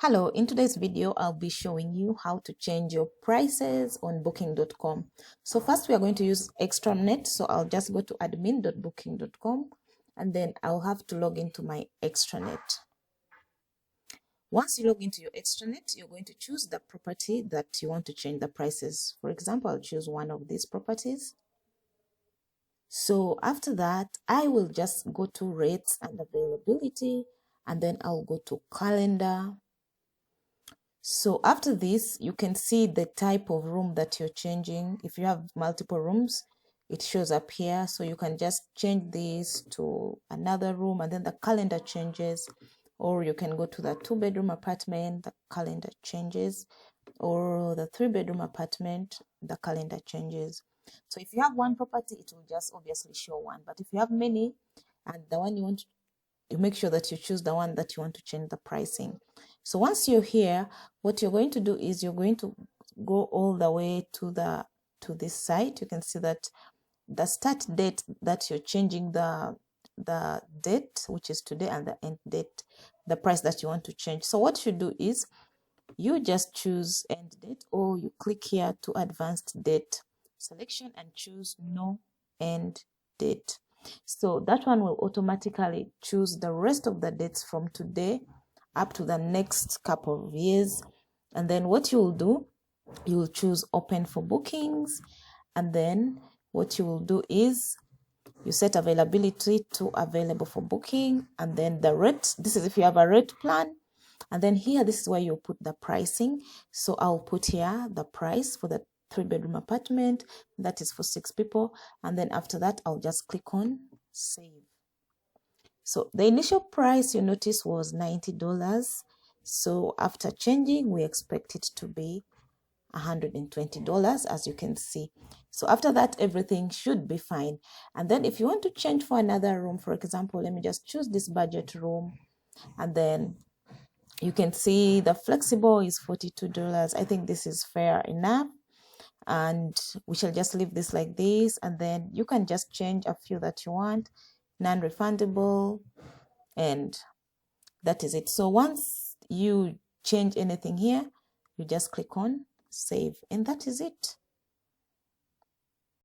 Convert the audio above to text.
Hello, in today's video, I'll be showing you how to change your prices on booking.com. So first we are going to use Extranet. So I'll just go to admin.booking.com and then I'll have to log into my Extranet. Once you log into your Extranet, you're going to choose the property that you want to change the prices. For example, I'll choose one of these properties. So after that, I will just go to rates and availability, and then I'll go to calendar. So after this, you can see the type of room that you're changing. If you have multiple rooms, it shows up here. So you can just change this to another room and then the calendar changes. Or you can go to the 2-bedroom apartment, the calendar changes. Or the 3-bedroom apartment, the calendar changes. So if you have one property, it will just obviously show one. But if you have many and the one you want, you make sure that you choose the one that you want to change the pricing. So once you're here, what you're going to do is you're going to go all the way to this site. You can see that the start date that you're changing the date, which is today, and the end date, the price that you want to change. So what you do is you just choose end date, or you click here to advanced date selection and choose no end date. So that one will automatically choose the rest of the dates from today up to the next couple of years. And then what you will do, you will choose open for bookings. And then what you will do is you set availability to available for booking. And then the rate, this is if you have a rate plan. And then here, this is where you put the pricing. So I'll put here the price for the 3-bedroom apartment. That is for 6 people. And then after that, I'll just click on save. So the initial price you notice was $90. So after changing, we expect it to be $120, as you can see. So after that, everything should be fine. And then if you want to change for another room, for example, let me just choose this budget room. And then you can see the flexible is $42. I think this is fair enough. And we shall just leave this like this. And then you can just change a few that you want, non-refundable, and that is it. So once you change anything here, you just click on save, and that is it.